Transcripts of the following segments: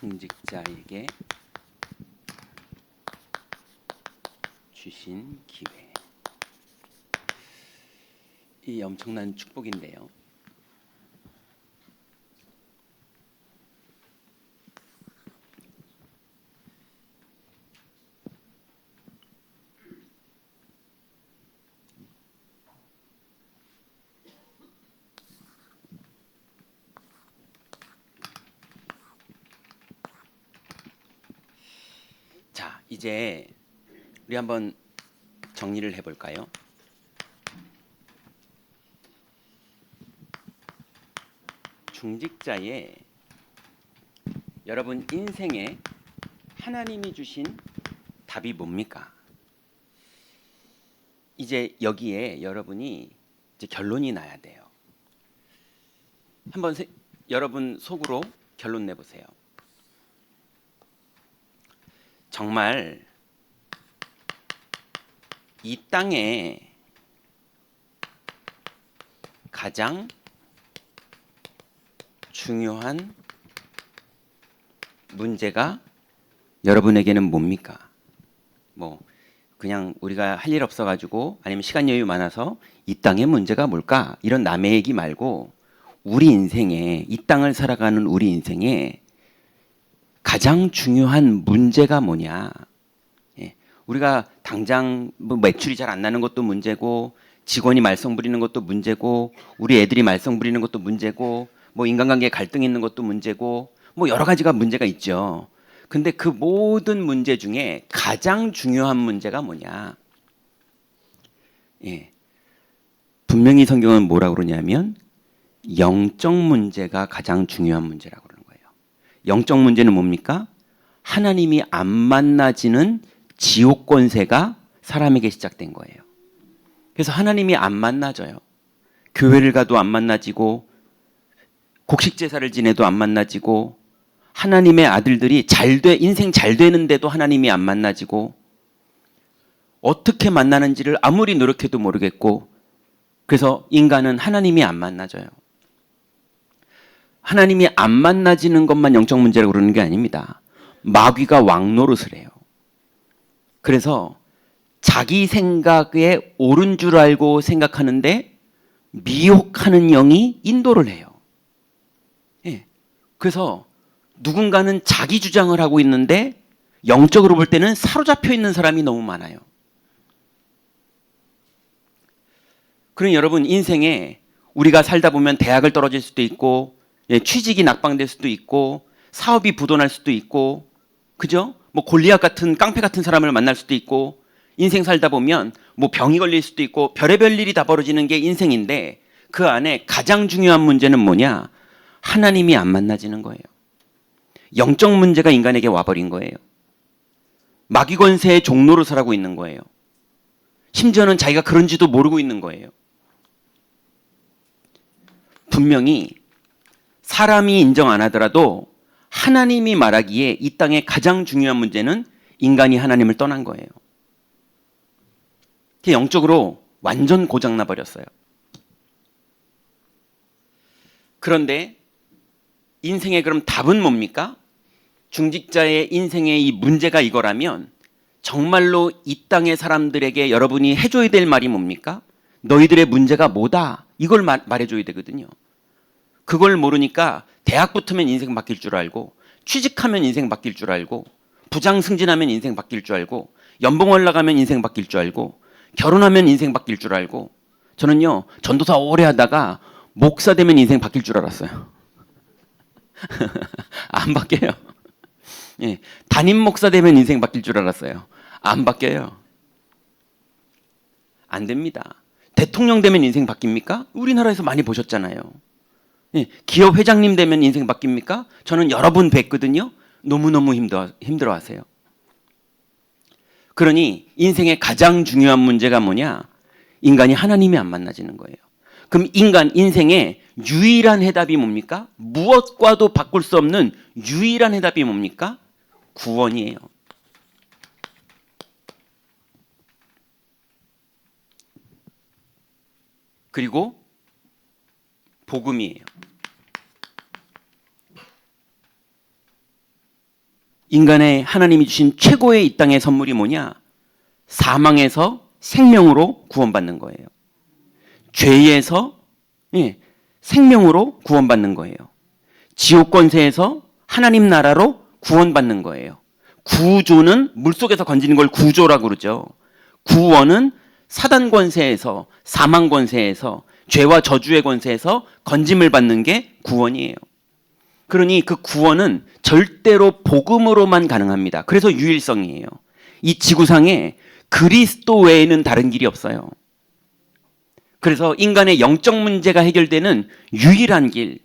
중직자에게 주신 기회. 이 엄청난 축복인데요. 자, 이제 우리 한번 정리를 해볼까요? 중직자의 여러분 인생에 하나님이 주신 답이 뭡니까? 이제 여기에 여러분이 이제 결론이 나야 돼요. 한번 여러분 속으로 결론 내보세요. 정말 이 땅에 가장 중요한 문제가 여러분에게는 뭡니까? 뭐 그냥 우리가 할 일 없어가지고 아니면 시간 여유 많아서 이 땅의 문제가 뭘까? 이런 남의 얘기 말고 우리 인생에, 이 땅을 살아가는 우리 인생에 가장 중요한 문제가 뭐냐? 예, 우리가 당장 뭐 매출이 잘 안 나는 것도 문제고, 직원이 말썽 부리는 것도 문제고, 우리 애들이 말썽 부리는 것도 문제고, 뭐 인간관계에 갈등 있는 것도 문제고, 뭐 여러 가지가 문제가 있죠. 근데 그 모든 문제 중에 가장 중요한 문제가 뭐냐? 예, 분명히 성경은 뭐라고 그러냐면 영적 문제가 가장 중요한 문제라고 그러는 거예요. 영적 문제는 뭡니까? 하나님이 안 만나지는 지옥 권세가 사람에게 시작된 거예요. 그래서 하나님이 안 만나져요. 교회를 가도 안 만나지고, 곡식 제사를 지내도 안 만나지고, 하나님의 아들들이 인생 잘 되는데도 하나님이 안 만나지고, 어떻게 만나는지를 아무리 노력해도 모르겠고, 그래서 인간은 하나님이 안 만나져요. 하나님이 안 만나지는 것만 영적 문제라고 그러는 게 아닙니다. 마귀가 왕노릇을 해요. 그래서 자기 생각에 옳은 줄 알고 생각하는데 미혹하는 영이 인도를 해요. 예. 그래서 누군가는 자기 주장을 하고 있는데 영적으로 볼 때는 사로잡혀 있는 사람이 너무 많아요. 그럼 여러분 인생에 우리가 살다 보면 대학을 떨어질 수도 있고, 예, 취직이 낙방될 수도 있고, 사업이 부도날 수도 있고, 그죠? 뭐 골리앗 같은 깡패 같은 사람을 만날 수도 있고, 인생 살다 보면 뭐 병이 걸릴 수도 있고, 별의별 일이 다 벌어지는 게 인생인데, 그 안에 가장 중요한 문제는 뭐냐? 하나님이 안 만나지는 거예요. 영적 문제가 인간에게 와버린 거예요. 마귀 권세의 종로로 살아가고 있는 거예요. 심지어는 자기가 그런지도 모르고 있는 거예요. 분명히 사람이 인정 안 하더라도 하나님이 말하기에 이 땅의 가장 중요한 문제는 인간이 하나님을 떠난 거예요. 영적으로 완전 고장나 버렸어요. 그런데 인생의 그럼 답은 뭡니까? 중직자의 인생의 이 문제가 이거라면 정말로 이 땅의 사람들에게 여러분이 해줘야 될 말이 뭡니까? 너희들의 문제가 뭐다? 이걸 말해줘야 되거든요. 그걸 모르니까 대학 붙으면 인생 바뀔 줄 알고, 취직하면 인생 바뀔 줄 알고, 부장 승진하면 인생 바뀔 줄 알고, 연봉 올라가면 인생 바뀔 줄 알고, 결혼하면 인생 바뀔 줄 알고. 저는요 전도사 오래 하다가 목사 되면 인생 바뀔 줄 알았어요. 안 바뀌어요. 예, 담임 목사 되면 인생 바뀔 줄 알았어요. 안 바뀌어요. 안 됩니다. 대통령 되면 인생 바뀝니까? 우리나라에서 많이 보셨잖아요. 예, 기업 회장님 되면 인생 바뀝니까? 저는 여러 분 뵀거든요. 너무너무 힘들어하세요. 그러니 인생의 가장 중요한 문제가 뭐냐? 인간이 하나님이 안 만나지는 거예요. 그럼 인생의 유일한 해답이 뭡니까? 무엇과도 바꿀 수 없는 유일한 해답이 뭡니까? 구원이에요. 그리고 복음이에요. 인간의 하나님이 주신 최고의 이 땅의 선물이 뭐냐? 사망에서 생명으로 구원받는 거예요. 죄에서 생명으로 구원받는 거예요. 지옥 권세에서 하나님 나라로 구원받는 거예요. 구조는 물속에서 건지는 걸 구조라고 그러죠. 구원은 사단 권세에서, 사망 권세에서, 죄와 저주의 권세에서 건짐을 받는 게 구원이에요. 그러니 그 구원은 절대로 복음으로만 가능합니다. 그래서 유일성이에요. 이 지구상에 그리스도 외에는 다른 길이 없어요. 그래서 인간의 영적 문제가 해결되는 유일한 길,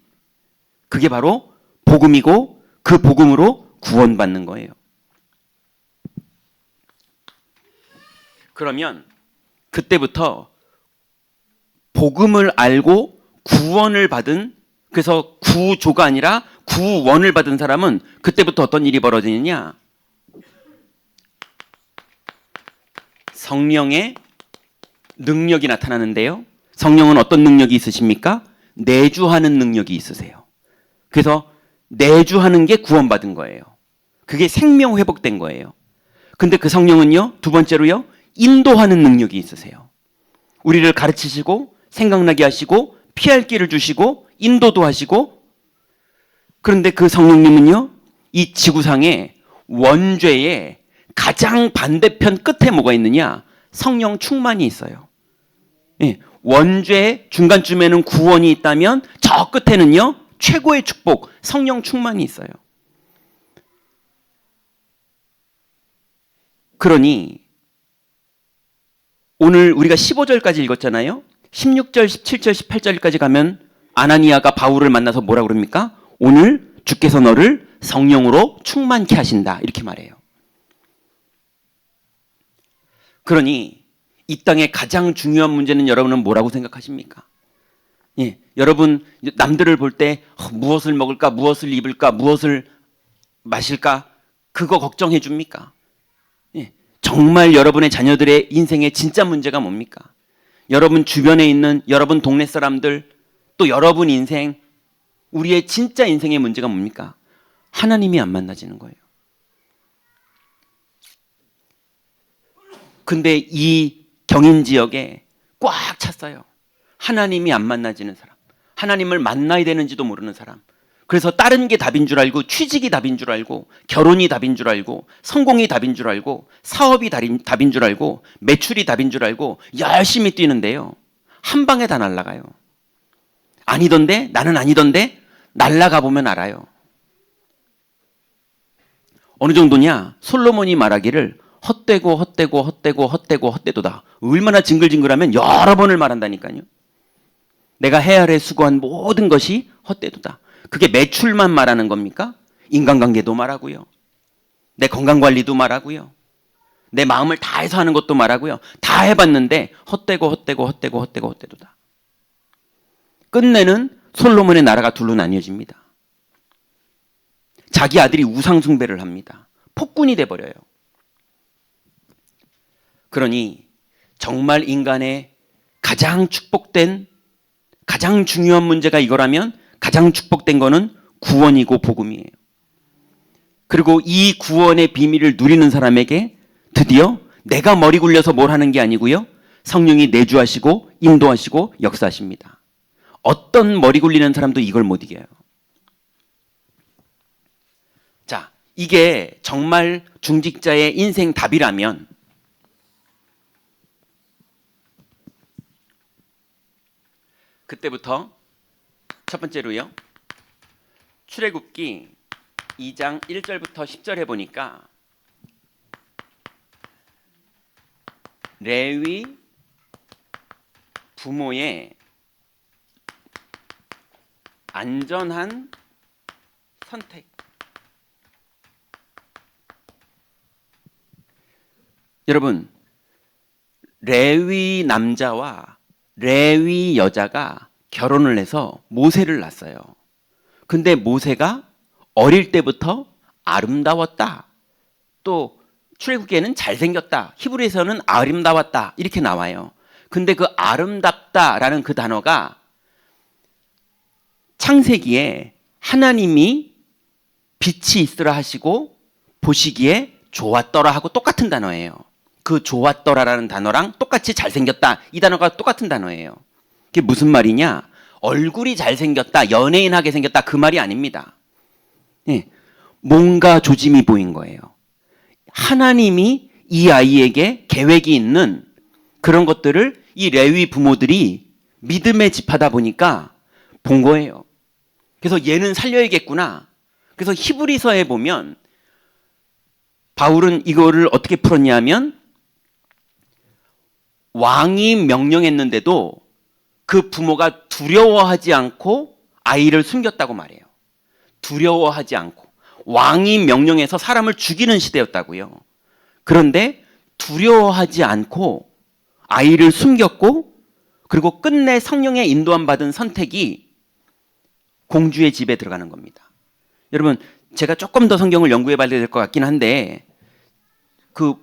그게 바로 복음이고 그 복음으로 구원받는 거예요. 그러면 그때부터 복음을 알고 구원을 받은, 그래서 구조가 아니라 구원을 받은 사람은 그때부터 어떤 일이 벌어지느냐? 성령의 능력이 나타나는데요. 성령은 어떤 능력이 있으십니까? 내주하는 능력이 있으세요. 그래서 내주하는 게 구원받은 거예요. 그게 생명 회복된 거예요. 근데 그 성령은요, 두 번째로요, 인도하는 능력이 있으세요. 우리를 가르치시고 생각나게 하시고 피할 길을 주시고 인도도 하시고. 그런데 그 성령님은요, 이 지구상에 원죄의 가장 반대편 끝에 뭐가 있느냐? 성령 충만이 있어요. 원죄의 중간쯤에는 구원이 있다면 저 끝에는요, 최고의 축복, 성령 충만이 있어요. 그러니 오늘 우리가 15절까지 읽었잖아요. 16절, 17절, 18절까지 가면 아나니아가 바울을 만나서 뭐라 그럽니까? 오늘 주께서 너를 성령으로 충만케 하신다, 이렇게 말해요. 그러니 이 땅의 가장 중요한 문제는 여러분은 뭐라고 생각하십니까? 여러분 남들을 볼 때 무엇을 먹을까, 무엇을 입을까, 무엇을 마실까, 그거 걱정해 줍니까? 정말 여러분의 자녀들의 인생의 진짜 문제가 뭡니까? 여러분 주변에 있는 여러분 동네 사람들, 또 여러분 인생, 우리의 진짜 인생의 문제가 뭡니까? 하나님이 안 만나지는 거예요. 근데 이 경인 지역에 꽉 찼어요. 하나님이 안 만나지는 사람, 하나님을 만나야 되는지도 모르는 사람. 그래서 다른 게 답인 줄 알고, 취직이 답인 줄 알고, 결혼이 답인 줄 알고, 성공이 답인 줄 알고, 사업이 답인 줄 알고, 매출이 답인 줄 알고 열심히 뛰는데요, 한 방에 다 날아가요. 아니던데, 나는 아니던데, 날아가 보면 알아요. 어느 정도냐? 솔로몬이 말하기를 헛되고 헛되고 헛되고 헛되고 헛되도다. 얼마나 징글징글하면 여러 번을 말한다니까요. 내가 헤아려 수고한 모든 것이 헛되도다. 그게 매출만 말하는 겁니까? 인간관계도 말하고요, 내 건강관리도 말하고요, 내 마음을 다해서 하는 것도 말하고요. 다 해봤는데 헛되고 헛되고 헛되고 헛되고 헛되도다. 끝내는 솔로몬의 나라가 둘로 나뉘어집니다. 자기 아들이 우상숭배를 합니다. 폭군이 돼버려요. 그러니 정말 인간의 가장 축복된, 가장 중요한 문제가 이거라면 가장 축복된 거는 구원이고 복음이에요. 그리고 이 구원의 비밀을 누리는 사람에게 드디어 내가 머리 굴려서 뭘 하는 게 아니고요, 성령이 내주하시고 인도하시고 역사하십니다. 어떤 머리 굴리는 사람도 이걸 못 이겨요. 자, 이게 정말 중직자의 인생 답이라면 그때부터 첫 번째로요, 출애굽기 2장 1절부터 10절에 보니까 레위 부모의 안전한 선택. 여러분, 레위 남자와 레위 여자가 결혼을 해서 모세를 낳았어요. 근데 모세가 어릴 때부터 아름다웠다, 또 출애굽기에는 잘생겼다, 히브리에서는 아름다웠다, 이렇게 나와요. 근데 그 아름답다라는 그 단어가 창세기에 하나님이 빛이 있으라 하시고 보시기에 좋았더라 하고 똑같은 단어예요. 그 좋았더라라는 단어랑 똑같이 잘생겼다 이 단어가 똑같은 단어예요. 그게 무슨 말이냐? 얼굴이 잘생겼다, 연예인하게 생겼다 그 말이 아닙니다. 예, 뭔가 조짐이 보인 거예요. 하나님이 이 아이에게 계획이 있는 그런 것들을 이 레위 부모들이 믿음의 집하다 보니까 본 거예요. 그래서 얘는 살려야겠구나. 그래서 히브리서에 보면 바울은 이거를 어떻게 풀었냐면 왕이 명령했는데도 그 부모가 두려워하지 않고 아이를 숨겼다고 말해요. 두려워하지 않고. 왕이 명령해서 사람을 죽이는 시대였다고요. 그런데 두려워하지 않고 아이를 숨겼고 그리고 끝내 성령의 인도함 받은 선택이 공주의 집에 들어가는 겁니다. 여러분 제가 조금 더 성경을 연구해 봐야 될 것 같긴 한데 그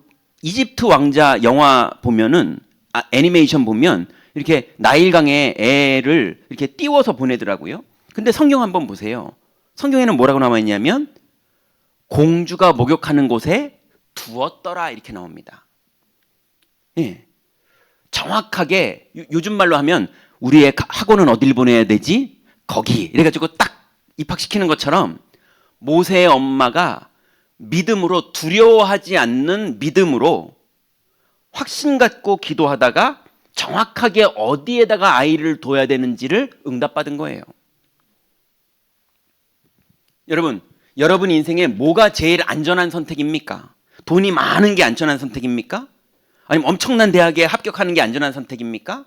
이집트 왕자 영화 보면은 애니메이션 보면 이렇게 나일강에 애를 이렇게 띄워서 보내더라고요. 근데 성경 한번 보세요. 성경에는 뭐라고 나와 있냐면 공주가 목욕하는 곳에 두었더라 이렇게 나옵니다. 예. 정확하게 요즘 말로 하면 우리의 학원은 어딜 보내야 되지? 거기. 이래가지고 딱 입학시키는 것처럼 모세의 엄마가 믿음으로 두려워하지 않는 믿음으로 확신 갖고 기도하다가 정확하게 어디에다가 아이를 둬야 되는지를 응답받은 거예요. 여러분 인생에 뭐가 제일 안전한 선택입니까? 돈이 많은 게 안전한 선택입니까? 아니면 엄청난 대학에 합격하는 게 안전한 선택입니까?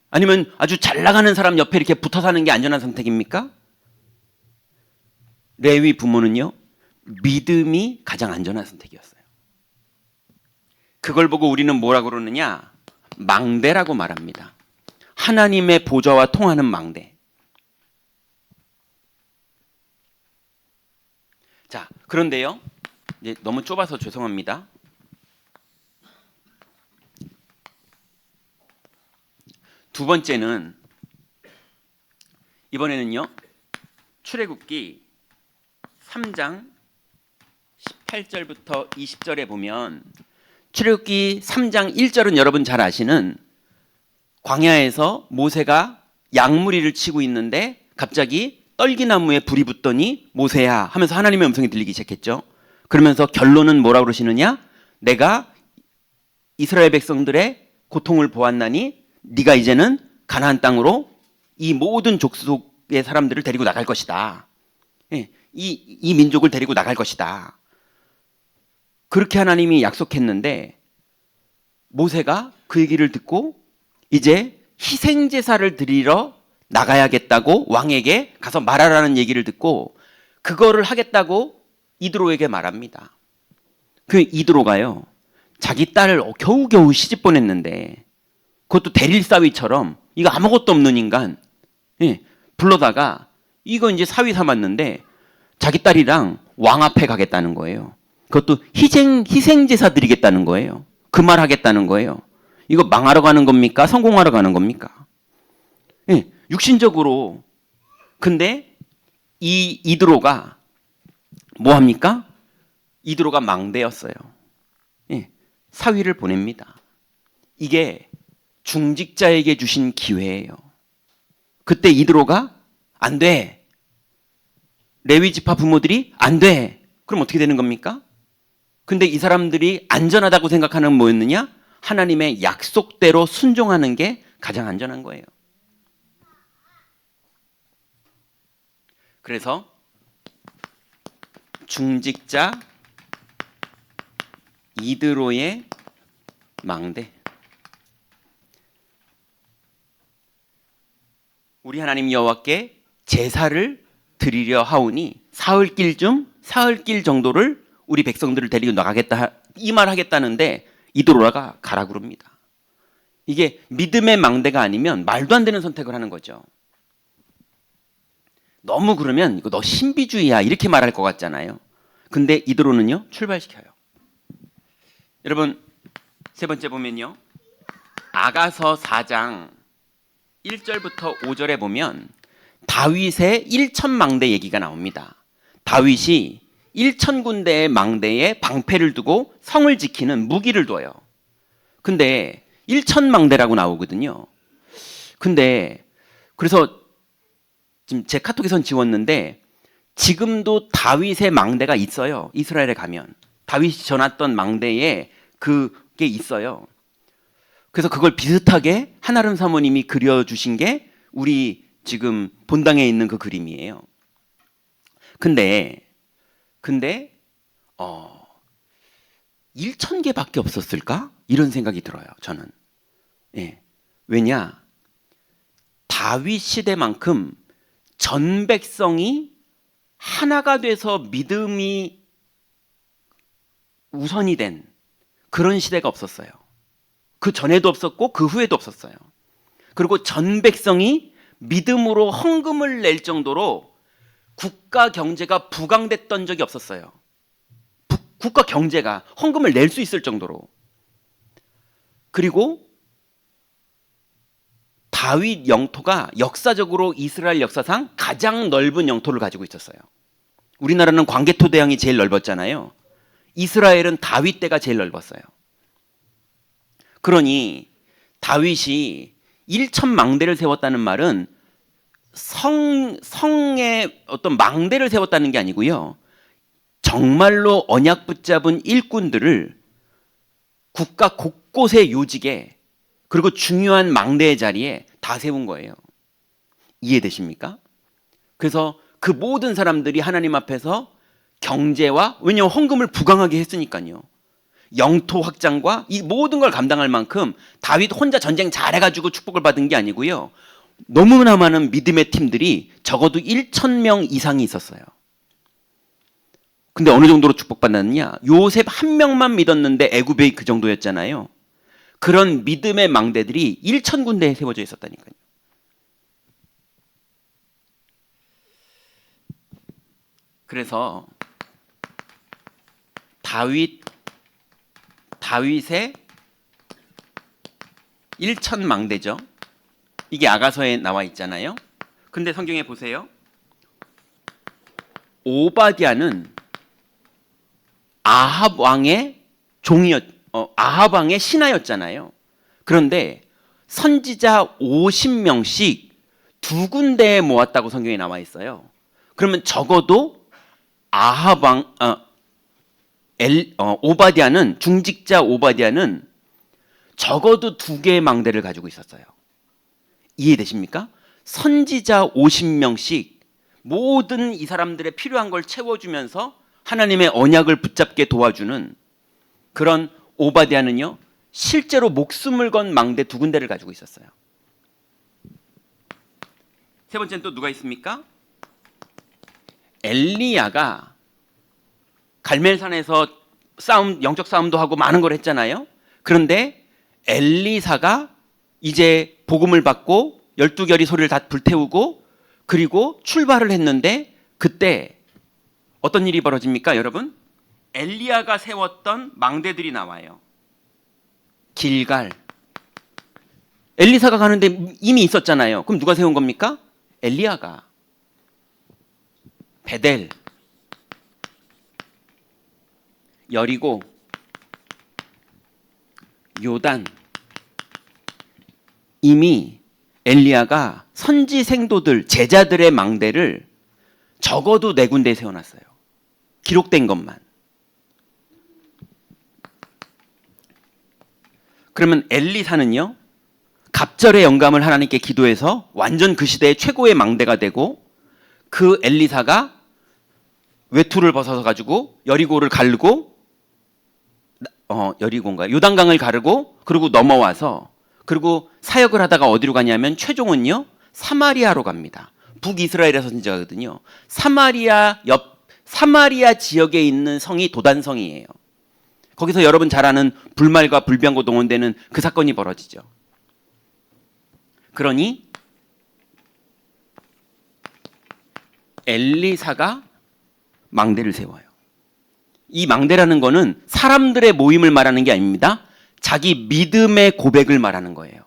아니면 아주 잘 나가는 사람 옆에 이렇게 붙어 사는 게 안전한 선택입니까? 레위 부모는요, 믿음이 가장 안전한 선택이었어요. 그걸 보고 우리는 뭐라 그러느냐? 망대라고 말합니다. 하나님의 보좌와 통하는 망대. 자, 그런데요, 이제 너무 좁아서 죄송합니다. 두 번째는 이번에는요, 출애굽기 3장 18절부터 20절에 보면 출애굽기 3장 1절은 여러분 잘 아시는 광야에서 모세가 양무리를 치고 있는데 갑자기 떨기나무에 불이 붙더니 모세야 하면서 하나님의 음성이 들리기 시작했죠. 그러면서 결론은 뭐라고 그러시느냐? 내가 이스라엘 백성들의 고통을 보았나니 네가 이제는 가나안 땅으로 이 모든 족속의 사람들을 데리고 나갈 것이다. 예, 이 민족을 데리고 나갈 것이다. 그렇게 하나님이 약속했는데 모세가 그 얘기를 듣고 이제 희생제사를 드리러 나가야겠다고 왕에게 가서 말하라는 얘기를 듣고 그거를 하겠다고 이드로에게 말합니다. 그 이드로가요, 자기 딸을 겨우겨우 시집 보냈는데 그것도 대릴 사위처럼 이거 아무것도 없는 인간, 예, 불러다가 이거 이제 사위 삼았는데 자기 딸이랑 왕 앞에 가겠다는 거예요. 그것도 희생제사 드리겠다는 거예요. 그 말 하겠다는 거예요. 이거 망하러 가는 겁니까? 성공하러 가는 겁니까? 예, 육신적으로. 근데 이 이드로가 뭐 합니까? 이드로가 망대였어요. 예, 사위를 보냅니다. 이게 중직자에게 주신 기회예요. 그때 이드로가 안 돼. 레위 지파 부모들이 안 돼. 그럼 어떻게 되는 겁니까? 근데 이 사람들이 안전하다고 생각하는 뭐였느냐? 하나님의 약속대로 순종하는 게 가장 안전한 거예요. 그래서 중직자 이드로의 망대. 우리 하나님 여호와께 제사를 드리려 하오니 사흘길 정도를 우리 백성들을 데리고 나가겠다 이 말 하겠다는데 이드로라가 가라 그럽니다. 이게 믿음의 망대가 아니면 말도 안 되는 선택을 하는 거죠. 너무 그러면 이거 너 신비주의야 이렇게 말할 것 같잖아요. 근데 이드로는요 출발시켜요. 여러분 세 번째 보면요, 아가서 4장 1절부터 5절에 보면 다윗의 일천망대 얘기가 나옵니다. 다윗이 1,000군데의 망대에 방패를 두고 성을 지키는 무기를 둬요. 근데 1,000망대라고 나오거든요. 근데 그래서 지금 제 카톡에선 지웠는데 지금도 다윗의 망대가 있어요. 이스라엘에 가면 다윗이 전했던 망대에 그게 있어요. 그래서 그걸 비슷하게 한아름 사모님이 그려주신 게 우리 지금 본당에 있는 그 그림이에요. 근데 1,000개밖에 없었을까? 이런 생각이 들어요. 저는. 예. 왜냐? 다윗 시대만큼 전 백성이 하나가 돼서 믿음이 우선이 된 그런 시대가 없었어요. 그 전에도 없었고 그 후에도 없었어요. 그리고 전 백성이 믿음으로 헌금을 낼 정도로 국가 경제가 부강됐던 적이 없었어요. 국가 경제가 헌금을 낼 수 있을 정도로. 그리고 다윗 영토가 역사적으로 이스라엘 역사상 가장 넓은 영토를 가지고 있었어요. 우리나라는 광개토 대왕이 제일 넓었잖아요. 이스라엘은 다윗 때가 제일 넓었어요. 그러니 다윗이 1,000망대를 세웠다는 말은 성의 어떤 망대를 세웠다는 게 아니고요. 정말로 언약 붙잡은 일꾼들을 국가 곳곳의 요직에 그리고 중요한 망대의 자리에 다 세운 거예요. 이해되십니까? 그래서 그 모든 사람들이 하나님 앞에서 경제와, 왜냐하면 헌금을 부강하게 했으니까요. 영토 확장과 이 모든 걸 감당할 만큼 다윗 혼자 전쟁 잘해가지고 축복을 받은 게 아니고요. 너무나 많은 믿음의 팀들이 적어도 1,000명 이상이 있었어요. 근데 어느 정도로 축복받았느냐? 요셉 한 명만 믿었는데 애굽에 그 정도였잖아요. 그런 믿음의 망대들이 1,000군데에 세워져 있었다니까요. 그래서 다윗의 1,000망대죠. 이게 아가서에 나와 있잖아요. 근데 성경에 보세요. 오바댜는 아합 왕의 아합 왕의 신하였잖아요. 그런데 선지자 50명씩 두 군데에 모았다고 성경에 나와 있어요. 그러면 적어도 아합 왕 오바댜는, 중직자 오바댜는 적어도 2개의 망대를 가지고 있었어요. 이해되십니까? 선지자 50명씩 모든 이 사람들의 필요한 걸 채워주면서 하나님의 언약을 붙잡게 도와주는 그런 오바댜는요, 실제로 목숨을 건 망대 2군데를 가지고 있었어요. 세 번째는 또 누가 있습니까? 엘리야가 갈멜산에서 영적 싸움도 하고 많은 걸 했잖아요. 그런데 엘리사가 이제 복음을 받고 12결이 소리를 다 불태우고 그리고 출발을 했는데 그때 어떤 일이 벌어집니까, 여러분? 엘리야가 세웠던 망대들이 나와요. 길갈. 엘리사가 가는데 이미 있었잖아요. 그럼 누가 세운 겁니까? 엘리야가. 베델, 여리고, 요단. 이미 엘리야가 선지 생도들, 제자들의 망대를 적어도 4군데에 세워놨어요. 기록된 것만. 그러면 엘리사는요, 갑절의 영감을 하나님께 기도해서 완전 그 시대의 최고의 망대가 되고, 그 엘리사가 외투를 벗어서 가지고 여리고를 가르고, 여리고인가? 요단강을 가르고, 그리고 넘어와서, 그리고 사역을 하다가 어디로 가냐면 최종은요, 사마리아로 갑니다. 북이스라엘의 선지자거든요. 사마리아 지역에 있는 성이 도단성이에요. 거기서 여러분 잘 아는 불말과 불병거 동원되는 그 사건이 벌어지죠. 그러니 엘리사가 망대를 세워요. 이 망대라는 거는 사람들의 모임을 말하는 게 아닙니다. 자기 믿음의 고백을 말하는 거예요.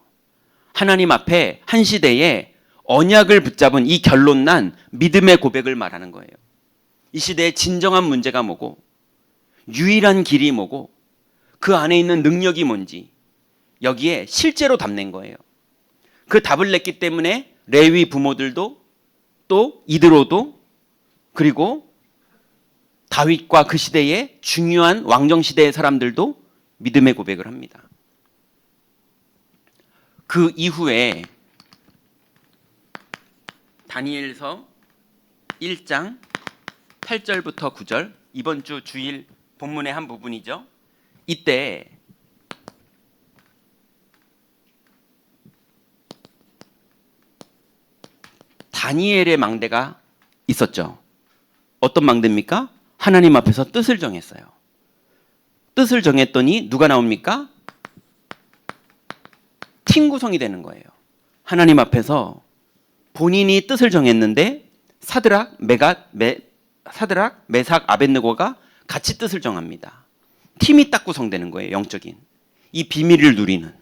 하나님 앞에 한 시대에 언약을 붙잡은 이 결론난 믿음의 고백을 말하는 거예요. 이 시대의 진정한 문제가 뭐고, 유일한 길이 뭐고, 그 안에 있는 능력이 뭔지 여기에 실제로 답낸 거예요. 그 답을 냈기 때문에 레위 부모들도 또 이드로도 그리고 다윗과 그 시대의 중요한 왕정 시대의 사람들도 믿음의 고백을 합니다. 그 이후에 다니엘서 1장 8절부터 9절, 이번 주 주일 본문의 한 부분이죠. 이때 다니엘의 망대가 있었죠. 어떤 망대입니까? 하나님 앞에서 뜻을 정했어요. 뜻을 정했더니 누가 나옵니까? 팀 구성이 되는 거예요. 하나님 앞에서 본인이 뜻을 정했는데 사드락, 메삭, 아벳느고가 같이 뜻을 정합니다. 팀이 딱 구성되는 거예요. 영적인 이 비밀을 누리는.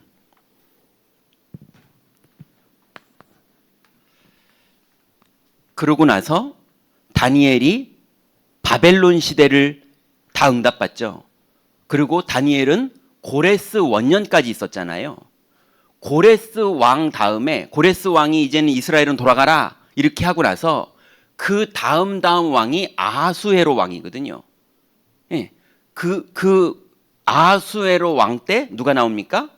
그러고 나서 다니엘이 바벨론 시대를 다 응답받죠. 그리고 다니엘은 고레스 원년까지 있었잖아요. 고레스 왕 다음에, 고레스 왕이 이제는 이스라엘은 돌아가라 이렇게 하고 나서 그 다음 왕이 아하수에로 왕이거든요. 예, 그 아하수에로 왕 때 누가 나옵니까?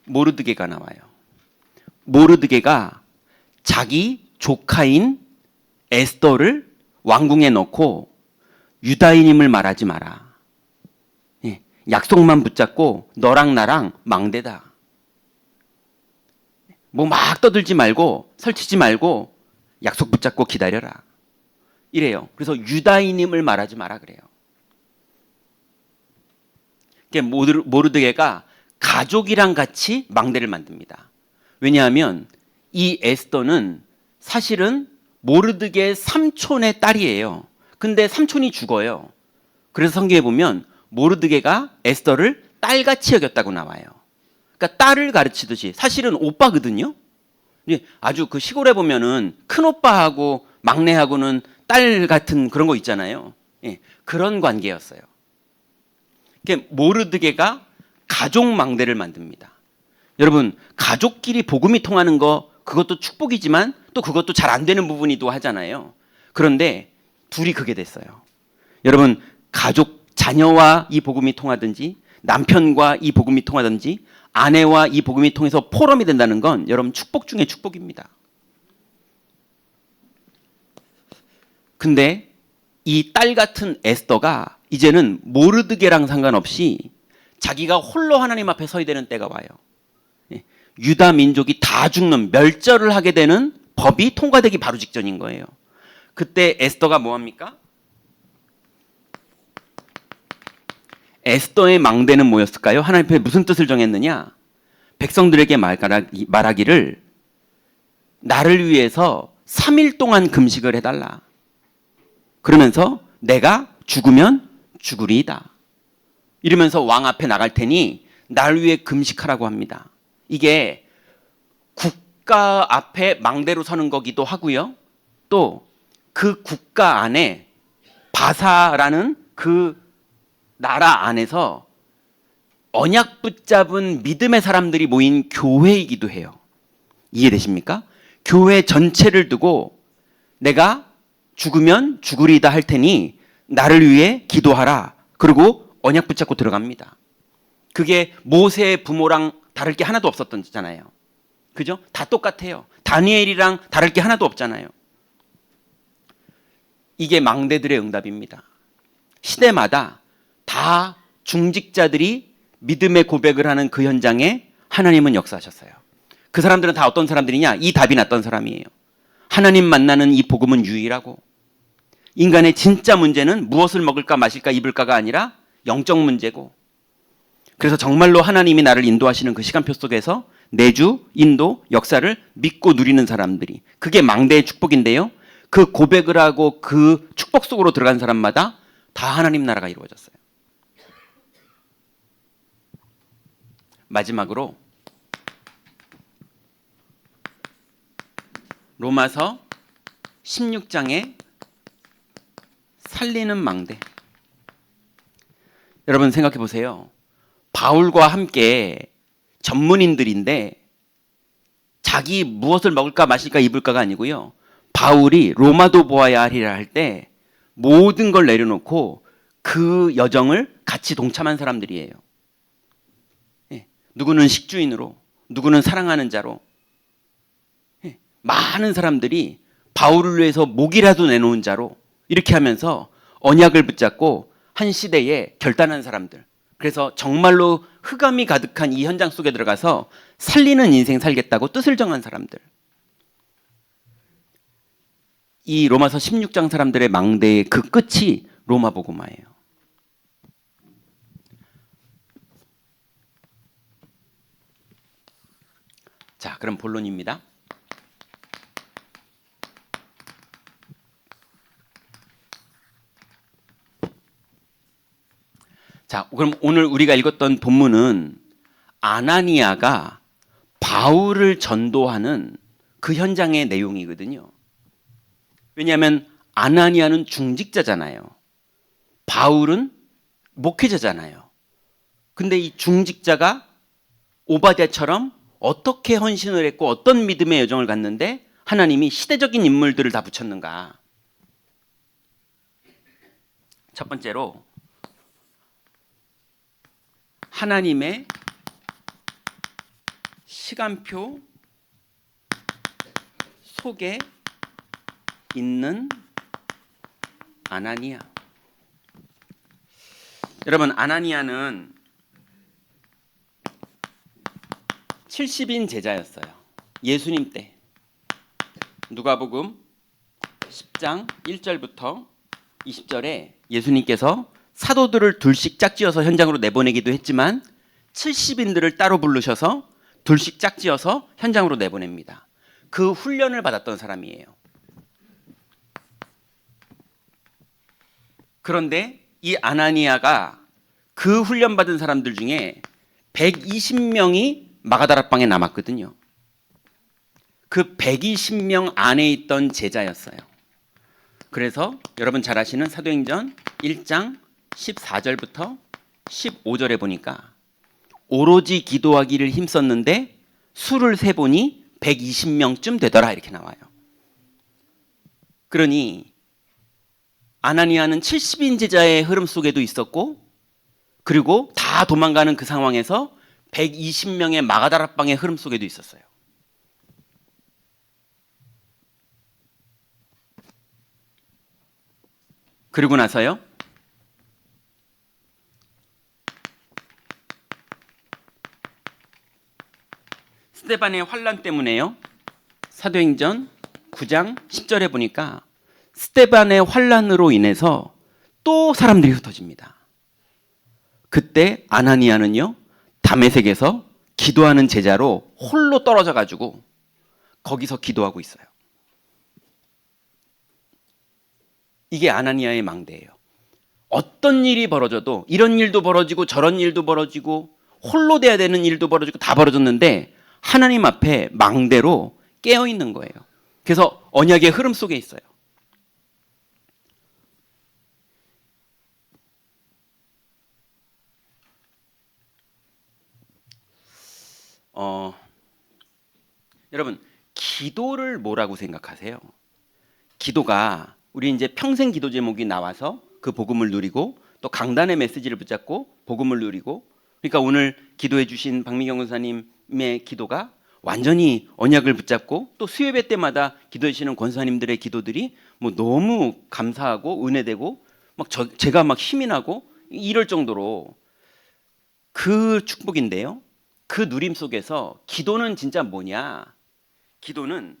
모르드게가 나와요. 모르드게가 자기 조카인 에스더를 왕궁에 넣고 유다인임을 말하지 마라. 예, 약속만 붙잡고 너랑 나랑 망대다. 뭐 막 떠들지 말고 설치지 말고 약속 붙잡고 기다려라. 이래요. 그래서 유다인임을 말하지 마라 그래요. 모르드게가 가족이랑 같이 망대를 만듭니다. 왜냐하면 이 에스더는 사실은 모르드게 삼촌의 딸이에요. 근데 삼촌이 죽어요. 그래서 성경에 보면 모르드게가 에스더를 딸같이 여겼다고 나와요. 그러니까 딸을 가르치듯이, 사실은 오빠거든요. 아주 그 시골에 보면은 큰 오빠하고 막내하고는 딸 같은 그런 거 있잖아요. 예, 그런 관계였어요. 모르드게가 가족 망대를 만듭니다. 여러분, 가족끼리 복음이 통하는 거 그것도 축복이지만 또 그것도 잘 안 되는 부분이 또 하잖아요. 그런데 둘이 그게 됐어요. 여러분, 가족, 자녀와 이 복음이 통하든지 남편과 이 복음이 통하든지 아내와 이 복음이 통해서 포럼이 된다는 건 여러분 축복 중에 축복입니다. 근데 이 딸 같은 에스더가 이제는 모르드게랑 상관없이 자기가 홀로 하나님 앞에 서야 되는 때가 와요. 유다 민족이 다 죽는, 멸절을 하게 되는 법이 통과되기 바로 직전인 거예요. 그때 에스더가 뭐합니까? 에스더의 망대는 뭐였을까요? 하나님 앞에 무슨 뜻을 정했느냐? 백성들에게 말하기를 나를 위해서 3일 동안 금식을 해달라. 그러면서 내가 죽으면 죽으리이다. 이러면서 왕 앞에 나갈 테니 나를 위해 금식하라고 합니다. 이게 국가 앞에 망대로 서는 거기도 하고요. 또 그 국가 안에 바사라는 그 나라 안에서 언약 붙잡은 믿음의 사람들이 모인 교회이기도 해요. 이해되십니까? 교회 전체를 두고 내가 죽으면 죽으리다 할 테니 나를 위해 기도하라. 그리고 언약 붙잡고 들어갑니다. 그게 모세의 부모랑 다를 게 하나도 없었잖아요. 그죠? 다 똑같아요. 다니엘이랑 다를 게 하나도 없잖아요. 이게 망대들의 응답입니다. 시대마다 다 중직자들이 믿음의 고백을 하는 그 현장에 하나님은 역사하셨어요. 그 사람들은 다 어떤 사람들이냐? 이 답이 났던 사람이에요. 하나님 만나는 이 복음은 유일하고, 인간의 진짜 문제는 무엇을 먹을까 마실까 입을까가 아니라 영적 문제고, 그래서 정말로 하나님이 나를 인도하시는 그 시간표 속에서 내주, 인도, 역사를 믿고 누리는 사람들이, 그게 망대의 축복인데요. 그 고백을 하고 그 축복 속으로 들어간 사람마다 다 하나님 나라가 이루어졌어요. 마지막으로 로마서 16장에 살리는 망대. 여러분 생각해 보세요. 바울과 함께 전문인들인데 자기 무엇을 먹을까 마실까 입을까가 아니고요. 바울이 로마도 보아야 하리라 할 때 모든 걸 내려놓고 그 여정을 같이 동참한 사람들이에요. 예, 누구는 식주인으로, 누구는 사랑하는 자로, 예, 많은 사람들이 바울을 위해서 목이라도 내놓은 자로 이렇게 하면서 언약을 붙잡고 한 시대에 결단한 사람들. 그래서 정말로 흑암이 가득한 이 현장 속에 들어가서 살리는 인생 살겠다고 뜻을 정한 사람들. 이 로마서 16장 사람들의 망대의 그 끝이 로마 복음화예요. 자, 그럼 본론입니다. 자, 그럼 오늘 우리가 읽었던 본문은 아나니아가 바울을 전도하는 그 현장의 내용이거든요. 왜냐하면 아나니아는 중직자잖아요. 바울은 목회자잖아요. 근데 이 중직자가 오바댜처럼 어떻게 헌신을 했고 어떤 믿음의 여정을 갔는데 하나님이 시대적인 인물들을 다 붙였는가? 첫 번째로 하나님의 시간표 속에 있는 아나니아. 여러분, 아나니아는 70인 제자였어요. 예수님 때. 누가복음 10장 1절부터 20절에 예수님께서 사도들을 둘씩 짝지어서 현장으로 내보내기도 했지만 70인들을 따로 부르셔서 둘씩 짝지어서 현장으로 내보냅니다. 그 훈련을 받았던 사람이에요. 그런데 이 아나니아가 그 훈련받은 사람들 중에 120명이 마가다락방에 남았거든요. 그 120명 안에 있던 제자였어요. 그래서 여러분 잘 아시는 사도행전 1장 14절부터 15절에 보니까 오로지 기도하기를 힘썼는데 수를 세보니 120명쯤 되더라 이렇게 나와요. 그러니 아나니아는 70인 제자의 흐름 속에도 있었고 그리고 다 도망가는 그 상황에서 120명의 마가다락방의 흐름 속에도 있었어요. 그리고 나서요. 스데반의 환난 때문에요. 사도행전 9장 10절에 보니까 스데반의 환난으로 인해서 또 사람들이 흩어집니다. 그때 아나니아는요. 다메섹에서 기도하는 제자로 홀로 떨어져 가지고 거기서 기도하고 있어요. 이게 아나니아의 망대예요. 어떤 일이 벌어져도 이런 일도 벌어지고 저런 일도 벌어지고 홀로 돼야 되는 일도 벌어지고 다 벌어졌는데 하나님 앞에 망대로 깨어 있는 거예요. 그래서 언약의 흐름 속에 있어요. 여러분, 기도를 뭐라고 생각하세요? 기도가 우리 이제 평생 기도 제목이 나와서 그 복음을 누리고 또 강단의 메시지를 붙잡고 복음을 누리고 그러니까 오늘 기도해 주신 박미경 권사님의 기도가 완전히 언약을 붙잡고 또 수요예배 때마다 기도해 주시는 권사님들의 기도들이 뭐 너무 감사하고 은혜되고 막 제가 막 힘이 나고 이럴 정도로 그 축복인데요. 그 누림 속에서 기도는 진짜 뭐냐? 기도는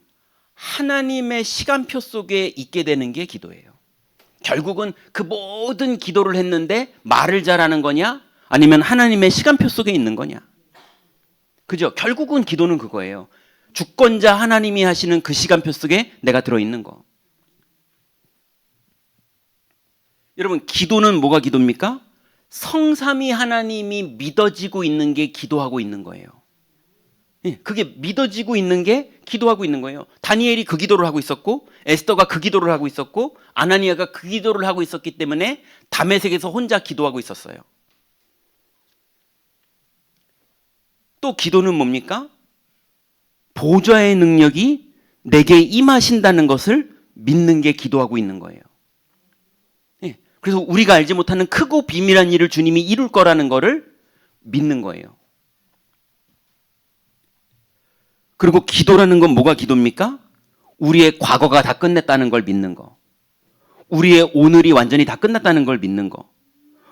하나님의 시간표 속에 있게 되는 게 기도예요. 결국은 그 모든 기도를 했는데 말을 잘하는 거냐? 아니면 하나님의 시간표 속에 있는 거냐? 그죠? 결국은 기도는 그거예요. 주권자 하나님이 하시는 그 시간표 속에 내가 들어있는 거. 여러분, 기도는 뭐가 기도입니까? 성삼위 하나님이 믿어지고 있는 게 기도하고 있는 거예요. 예, 그게 믿어지고 있는 게 기도하고 있는 거예요. 다니엘이 그 기도를 하고 있었고 에스더가 그 기도를 하고 있었고 아나니아가 그 기도를 하고 있었기 때문에 다메섹에서 혼자 기도하고 있었어요. 또 기도는 뭡니까? 보좌의 능력이 내게 임하신다는 것을 믿는 게 기도하고 있는 거예요. 예, 그래서 우리가 알지 못하는 크고 비밀한 일을 주님이 이룰 거라는 거를 믿는 거예요. 그리고 기도라는 건 뭐가 기도입니까? 우리의 과거가 다 끝냈다는 걸 믿는 거. 우리의 오늘이 완전히 다 끝났다는 걸 믿는 거.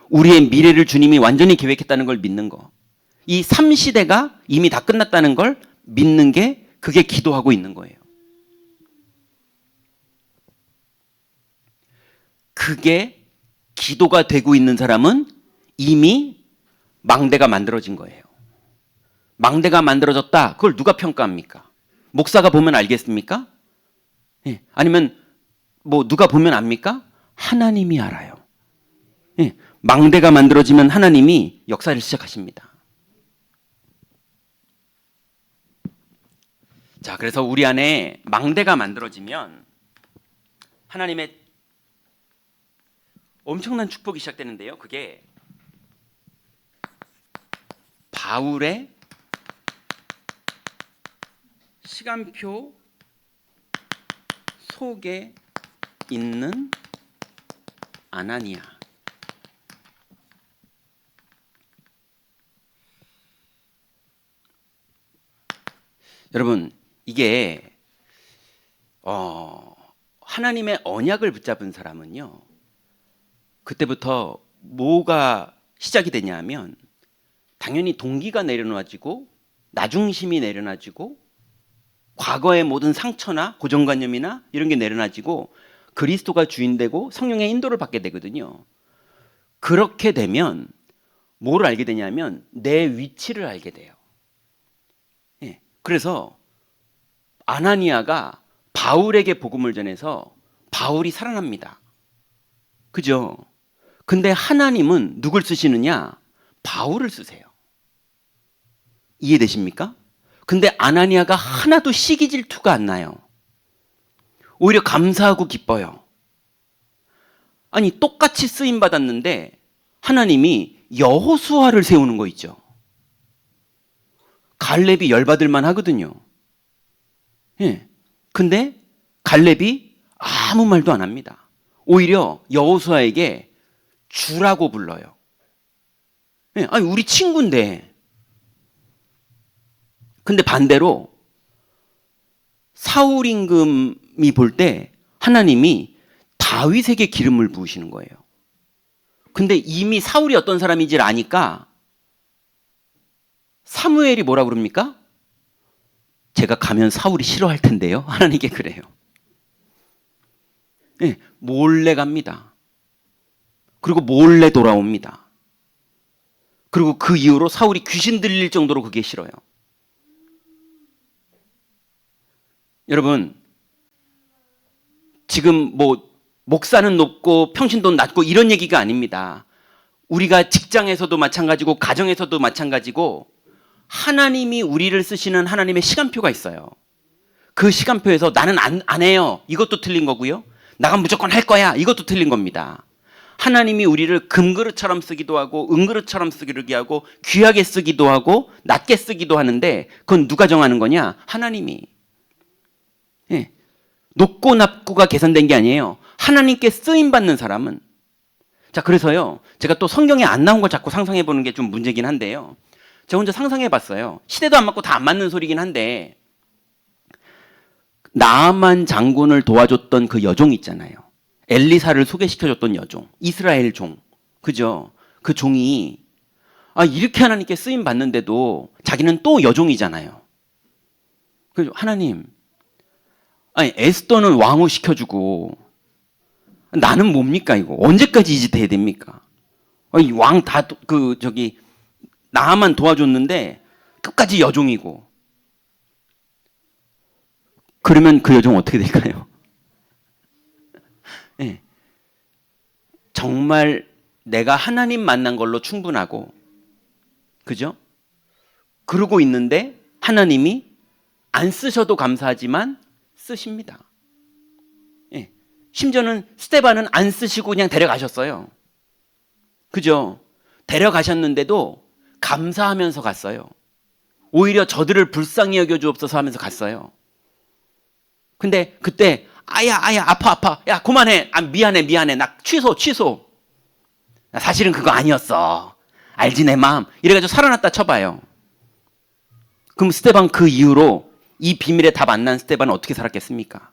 우리의 미래를 주님이 완전히 계획했다는 걸 믿는 거. 이 3시대가 이미 다 끝났다는 걸 믿는 게 그게 기도하고 있는 거예요. 그게 기도가 되고 있는 사람은 이미 망대가 만들어진 거예요. 망대가 만들어졌다. 그걸 누가 평가합니까? 목사가 보면 알겠습니까? 예. 아니면 뭐 누가 보면 압니까? 하나님이 알아요. 예. 망대가 만들어지면 하나님이 역사를 시작하십니다. 자, 그래서 우리 안에 망대가 만들어지면 하나님의 엄청난 축복이 시작되는데요. 그게 바울의 시간표 속에 있는 아나니아. 여러분, 이게 하나님의 언약을 붙잡은 사람은요, 그때부터 뭐가 시작이 되냐 하면 당연히 동기가 내려놔지고 나중심이 내려놔지고 과거의 모든 상처나 고정관념이나 이런 게 내려놔지고 그리스도가 주인되고 성령의 인도를 받게 되거든요. 그렇게 되면 뭐를 알게 되냐면 내 위치를 알게 돼요. 예. 그래서 아나니아가 바울에게 복음을 전해서 바울이 살아납니다. 그죠? 근데 하나님은 누굴 쓰시느냐? 바울을 쓰세요. 이해되십니까? 근데 아나니아가 하나도 시기 질투가 안 나요. 오히려 감사하고 기뻐요. 아니, 똑같이 쓰임 받았는데 하나님이 여호수아를 세우는 거 있죠. 갈렙이 열받을 만 하거든요. 예. 근데 갈렙이 아무 말도 안 합니다. 오히려 여호수아에게 주라고 불러요. 예. 아니, 우리 친구인데. 근데 반대로 사울 임금이 볼 때 하나님이 다윗에게 기름을 부으시는 거예요. 근데 이미 사울이 어떤 사람인지를 아니까 사무엘이 뭐라 그럽니까? 제가 가면 사울이 싫어할 텐데요. 하나님께 그래요. 네, 몰래 갑니다. 그리고 몰래 돌아옵니다. 그리고 그 이후로 사울이 귀신 들릴 정도로 그게 싫어요. 여러분, 지금 뭐 목사는 높고 평신도는 낮고 이런 얘기가 아닙니다. 우리가 직장에서도 마찬가지고 가정에서도 마찬가지고 하나님이 우리를 쓰시는 하나님의 시간표가 있어요. 그 시간표에서 나는 안 해요. 이것도 틀린 거고요. 나가 무조건 할 거야. 이것도 틀린 겁니다. 하나님이 우리를 금그릇처럼 쓰기도 하고 은그릇처럼 쓰기도 하고 귀하게 쓰기도 하고 낮게 쓰기도 하는데 그건 누가 정하는 거냐? 하나님이. 예. 높고 낮고가 계산된 게 아니에요. 하나님께 쓰임받는 사람은. 자, 그래서요, 제가 또 성경에 안 나온 걸 자꾸 상상해 보는 게 좀 문제긴 한데요. 제가 혼자 상상해 봤어요. 시대도 안 맞고 다 안 맞는 소리긴 한데, 나아만 장군을 도와줬던 그 여종 있잖아요. 엘리사를 소개시켜줬던 여종. 이스라엘 종. 그죠? 그 종이, 이렇게 하나님께 쓰임 받는데도 자기는 또 여종이잖아요. 그래서 하나님, 에스더는 왕후 시켜주고, 나는 뭡니까, 이거? 언제까지 이 짓 해야 됩니까? 왕 다, 나만 도와줬는데, 끝까지 여종이고. 그러면 그 여종 어떻게 될까요? 네. 정말 내가 하나님 만난 걸로 충분하고, 그죠? 그러고 있는데, 하나님이 안 쓰셔도 감사하지만 쓰십니다. 예. 심지어는 스데반은 안 쓰시고 그냥 데려가셨어요. 그죠? 데려가셨는데도 감사하면서 갔어요. 오히려 저들을 불쌍히 여겨주옵소서 하면서 갔어요. 근데 그때 아야 아파 야 그만해 미안해 나 취소 사실은 그거 아니었어 알지 내 마음 이래가지고 살아났다 쳐봐요. 그럼 스데반 그 이후로 이 비밀의 답 안 난 스데반은 어떻게 살았겠습니까?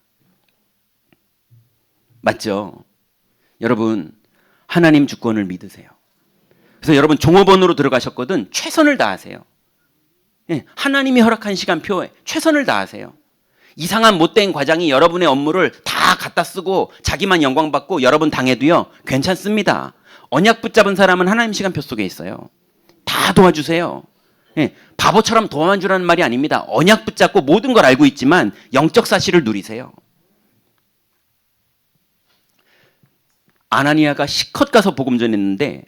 맞죠? 여러분 하나님 주권을 믿으세요. 그래서 여러분 종업원으로 들어가셨거든 최선을 다하세요. 예, 하나님이 허락한 시간표에 최선을 다하세요. 이상한 못된 과장이 여러분의 업무를 다 갖다 쓰고 자기만 영광 받고 여러분 당해도요 괜찮습니다. 언약 붙잡은 사람은 하나님 시간표 속에 있어요. 다 도와주세요. 예, 바보처럼 도와주라는 말이 아닙니다. 언약 붙잡고 모든 걸 알고 있지만 영적 사실을 누리세요. 아나니아가 시컷 가서 복음 전했는데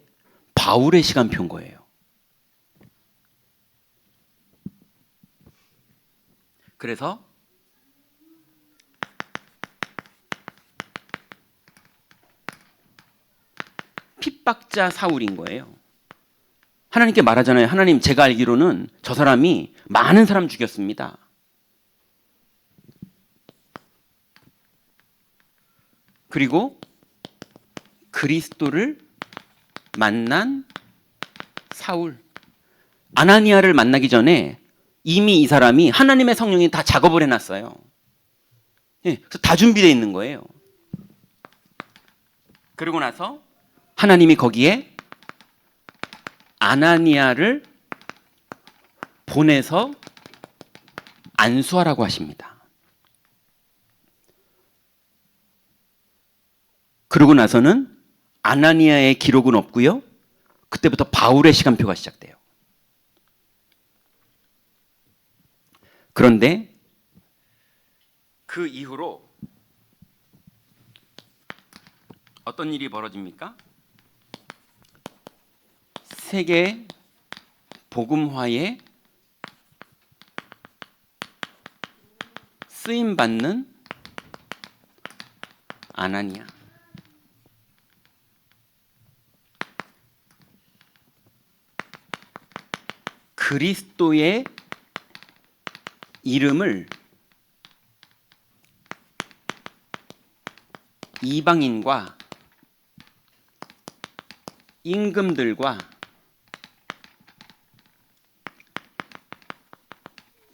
바울의 시간표인 거예요. 그래서 핍박자 사울인 거예요. 하나님께 말하잖아요. 하나님 제가 알기로는 저 사람이 많은 사람 죽였습니다. 그리고 그리스도를 만난 사울. 아나니아를 만나기 전에 이미 이 사람이 하나님의 성령이 다 작업을 해놨어요. 예, 그래서 다 준비되어 있는 거예요. 그러고 나서 하나님이 거기에 아나니아를 보내서 안수하라고 하십니다. 그러고 나서는 아나니아의 기록은 없고요. 그때부터 바울의 시간표가 시작돼요. 그런데 그 이후로 어떤 일이 벌어집니까? 세계 복음화에 쓰임받는 아나니아. 그리스도의 이름을 이방인과 임금들과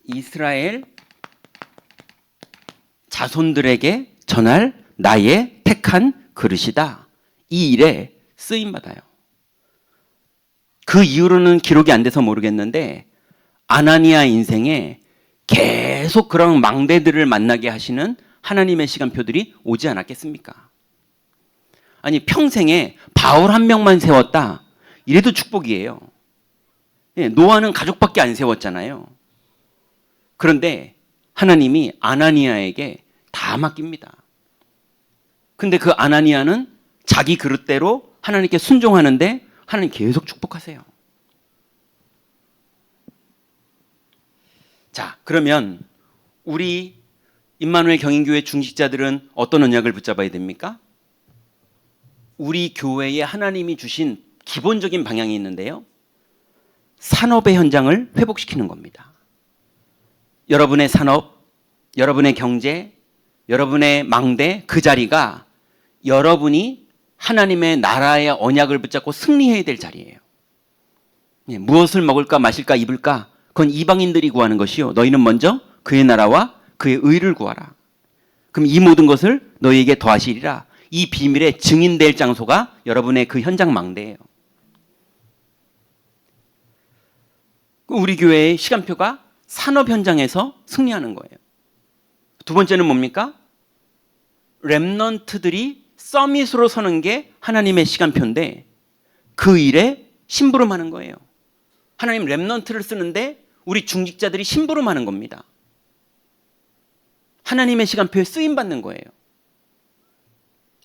이스라엘 자손들에게 전할 나의 택한 그릇이다. 이 일에 쓰임받아요. 그 이후로는 기록이 안 돼서 모르겠는데 아나니아 인생에 계속 그런 망대들을 만나게 하시는 하나님의 시간표들이 오지 않았겠습니까? 아니 평생에 바울 한 명만 세웠다. 이래도 축복이에요. 예, 노아는 가족밖에 안 세웠잖아요. 그런데 하나님이 아나니아에게 다 맡깁니다. 근데 그 아나니아는 자기 그릇대로 하나님께 순종하는데 하나님 계속 축복하세요. 자, 그러면 우리 임마누엘 경인교회 중직자들은 어떤 언약을 붙잡아야 됩니까? 우리 교회에 하나님이 주신 기본적인 방향이 있는데요. 산업의 현장을 회복시키는 겁니다. 여러분의 산업, 여러분의 경제, 여러분의 망대 그 자리가 여러분이 하나님의 나라의 언약을 붙잡고 승리해야 될 자리예요. 예, 무엇을 먹을까 마실까 입을까 그건 이방인들이 구하는 것이요. 너희는 먼저 그의 나라와 그의 의를 구하라. 그럼 이 모든 것을 너희에게 더하시리라. 이 비밀의 증인될 장소가 여러분의 그 현장 망대예요. 우리 교회의 시간표가 산업 현장에서 승리하는 거예요. 두 번째는 뭡니까? 렘넌트들이 서밋으로 서는 게 하나님의 시간표인데 그 일에 심부름하는 거예요. 하나님 렘넌트를 쓰는데 우리 중직자들이 심부름하는 겁니다. 하나님의 시간표에 쓰임받는 거예요.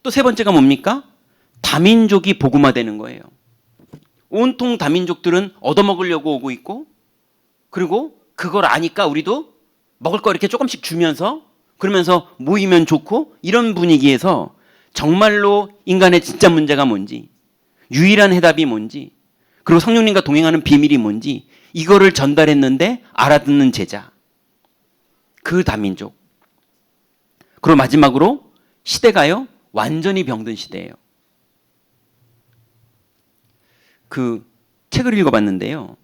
또 세 번째가 뭡니까? 다민족이 복음화되는 거예요. 온통 다민족들은 얻어먹으려고 오고 있고 그리고 그걸 아니까 우리도 먹을 거 이렇게 조금씩 주면서 그러면서 모이면 좋고 이런 분위기에서 정말로 인간의 진짜 문제가 뭔지 유일한 해답이 뭔지 그리고 성령님과 동행하는 비밀이 뭔지 이거를 전달했는데 알아듣는 제자 그 다민족 그리고 마지막으로 시대가요 완전히 병든 시대예요. 그 책을 읽어봤는데요.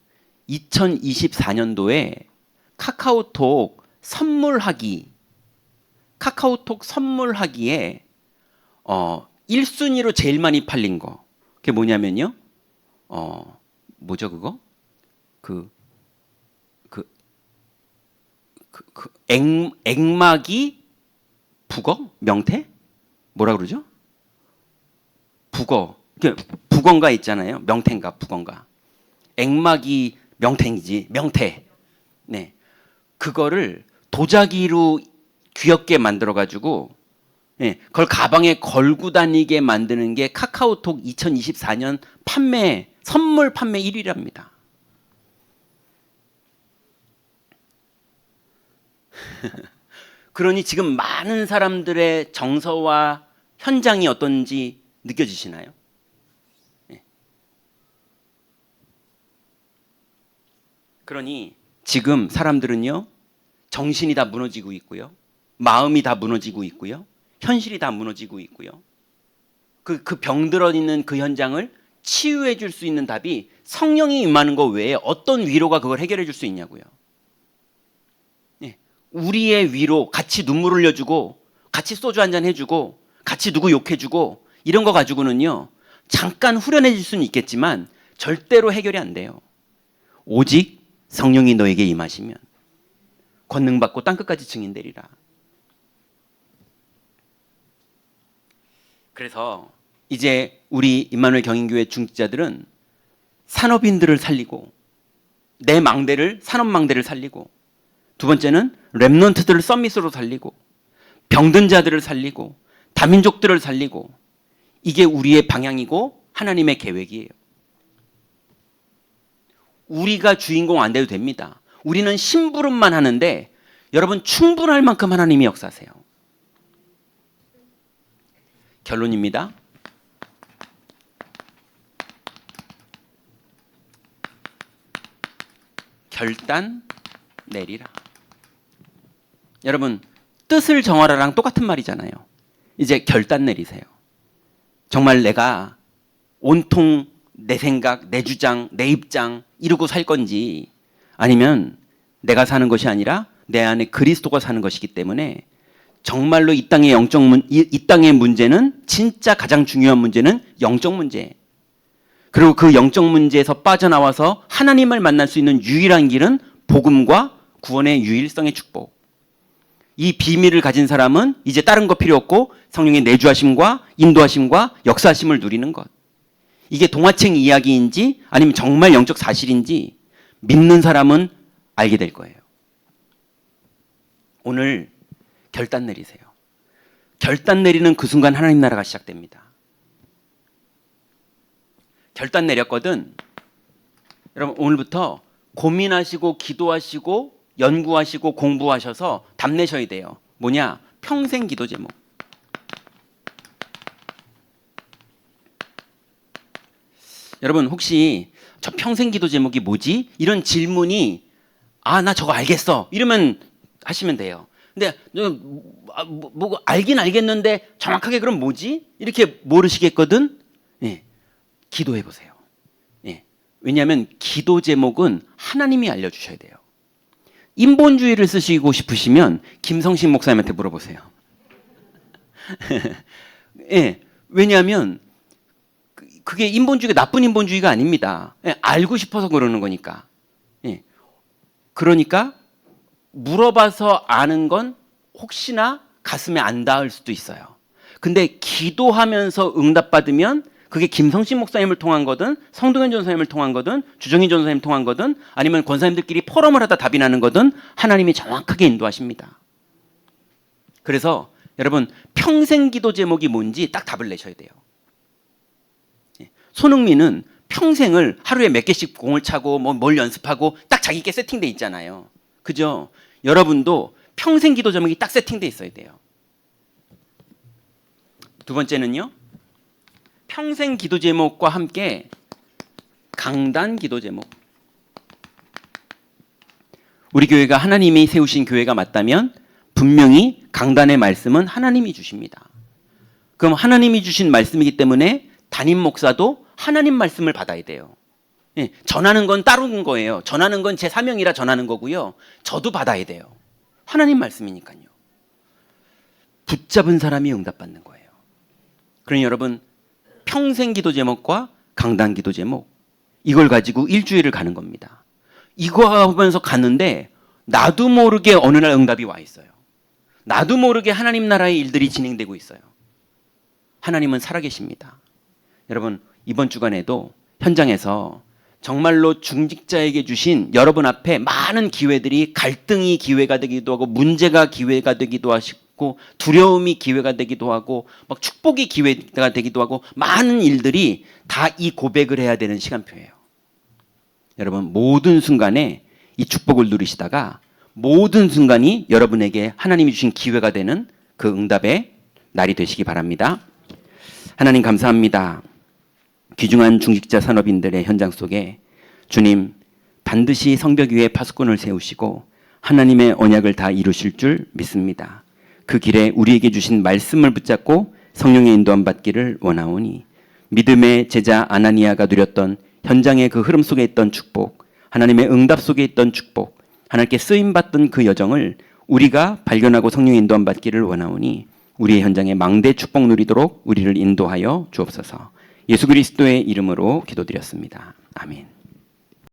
2024년도에 카카오톡 선물하기에 1순위로 제일 많이 팔린 거 그게 뭐냐면요. 뭐죠 그거? 액막이 북어? 명태? 뭐라 그러죠? 북어. 북어인가 있잖아요. 명태인가 북어인가. 액막이 명태이지. 명태. 네. 그거를 도자기로 귀엽게 만들어 가지고 네, 그걸 가방에 걸고 다니게 만드는 게 카카오톡 2024년 선물 판매 1위랍니다. 그러니 지금 많은 사람들의 정서와 현장이 어떤지 느껴지시나요? 네. 그러니 지금 사람들은요, 정신이 다 무너지고 있고요, 마음이 다 무너지고 있고요, 현실이 다 무너지고 있고요. 그 병들어 있는 그 현장을 치유해 줄 수 있는 답이 성령이 임하는 것 외에 어떤 위로가 그걸 해결해 줄 수 있냐고요. 네. 우리의 위로 같이 눈물 흘려주고 같이 소주 한잔 해주고 같이 누구 욕해주고 이런 거 가지고는요 잠깐 후련해질 수는 있겠지만 절대로 해결이 안 돼요. 오직 성령이 너에게 임하시면 권능받고 땅끝까지 증인되리라. 그래서 이제 우리 임마누엘 경인교회 중직자들은 산업인들을 살리고 내 망대를 산업망대를 살리고 두 번째는 렘넌트들을 서밋으로 살리고 병든 자들을 살리고 다민족들을 살리고 이게 우리의 방향이고 하나님의 계획이에요. 우리가 주인공 안 돼도 됩니다. 우리는 심부름만 하는데 여러분 충분할 만큼 하나님이 역사하세요. 결론입니다. 결단 내리라. 여러분 뜻을 정하라랑 똑같은 말이잖아요. 이제 결단 내리세요. 정말 내가 온통 내 생각, 내 주장, 내 입장 이루고 살 건지 아니면 내가 사는 것이 아니라 내 안에 그리스도가 사는 것이기 때문에 정말로 이 땅의 문제는 진짜 가장 중요한 문제는 영적 문제예요. 그리고 그 영적 문제에서 빠져나와서 하나님을 만날 수 있는 유일한 길은 복음과 구원의 유일성의 축복. 이 비밀을 가진 사람은 이제 다른 거 필요 없고 성령의 내주하심과 인도하심과 역사하심을 누리는 것. 이게 동화책 이야기인지 아니면 정말 영적 사실인지 믿는 사람은 알게 될 거예요. 오늘 결단 내리세요. 결단 내리는 그 순간 하나님 나라가 시작됩니다. 결단 내렸거든. 여러분 오늘부터 고민하시고 기도하시고 연구하시고 공부하셔서 답내셔야 돼요. 뭐냐? 평생 기도 제목. 여러분 혹시 저 평생 기도 제목이 뭐지? 이런 질문이 나 저거 알겠어. 이러면 하시면 돼요. 근데 뭐 알긴 알겠는데 정확하게 그럼 뭐지? 이렇게 모르시겠거든? 예. 기도해 보세요. 예. 왜냐하면 기도 제목은 하나님이 알려주셔야 돼요. 인본주의를 쓰시고 싶으시면 김성식 목사님한테 물어보세요. 예. 왜냐하면 그게 인본주의가 나쁜 인본주의가 아닙니다. 예. 알고 싶어서 그러는 거니까. 예. 그러니까 물어봐서 아는 건 혹시나 가슴에 안 닿을 수도 있어요. 근데 기도하면서 응답받으면 그게 김성식 목사님을 통한 거든 성동현 전사님을 통한 거든 주정희 전사님 통한 거든 아니면 권사님들끼리 포럼을 하다 답이 나는 거든 하나님이 정확하게 인도하십니다. 그래서 여러분 평생 기도 제목이 뭔지 딱 답을 내셔야 돼요. 손흥민은 평생을 하루에 몇 개씩 공을 차고 뭘 연습하고 딱 자기께 세팅돼 있잖아요. 그죠? 여러분도 평생 기도 제목이 딱 세팅돼 있어야 돼요. 두 번째는요. 평생 기도 제목과 함께 강단 기도 제목. 우리 교회가 하나님이 세우신 교회가 맞다면 분명히 강단의 말씀은 하나님이 주십니다. 그럼 하나님이 주신 말씀이기 때문에 담임 목사도 하나님 말씀을 받아야 돼요. 예, 전하는 건 따른 거예요. 전하는 건 제 사명이라 전하는 거고요. 저도 받아야 돼요. 하나님 말씀이니까요. 붙잡은 사람이 응답받는 거예요. 그러니 여러분, 평생 기도 제목과 강단 기도 제목, 이걸 가지고 일주일을 가는 겁니다. 이거 하면서 갔는데 나도 모르게 어느 날 응답이 와 있어요. 나도 모르게 하나님 나라의 일들이 진행되고 있어요. 하나님은 살아계십니다. 여러분, 이번 주간에도 현장에서 정말로 중직자에게 주신 여러분 앞에 많은 기회들이 갈등이 기회가 되기도 하고 문제가 기회가 되기도 하고 두려움이 기회가 되기도 하고 막 축복이 기회가 되기도 하고 많은 일들이 다 이 고백을 해야 되는 시간표예요. 여러분, 모든 순간에 이 축복을 누리시다가 모든 순간이 여러분에게 하나님이 주신 기회가 되는 그 응답의 날이 되시기 바랍니다. 하나님 감사합니다. 귀중한 중직자 산업인들의 현장 속에 주님 반드시 성벽 위에 파수꾼을 세우시고 하나님의 언약을 다 이루실 줄 믿습니다. 그 길에 우리에게 주신 말씀을 붙잡고 성령의 인도함 받기를 원하오니 믿음의 제자 아나니아가 누렸던 현장의 그 흐름 속에 있던 축복, 하나님의 응답 속에 있던 축복, 하나님께 쓰임받던 그 여정을 우리가 발견하고 성령의 인도함 받기를 원하오니 우리의 현장에 망대 축복 누리도록 우리를 인도하여 주옵소서. 예수 그리스도의 이름으로 기도드렸습니다. 아멘.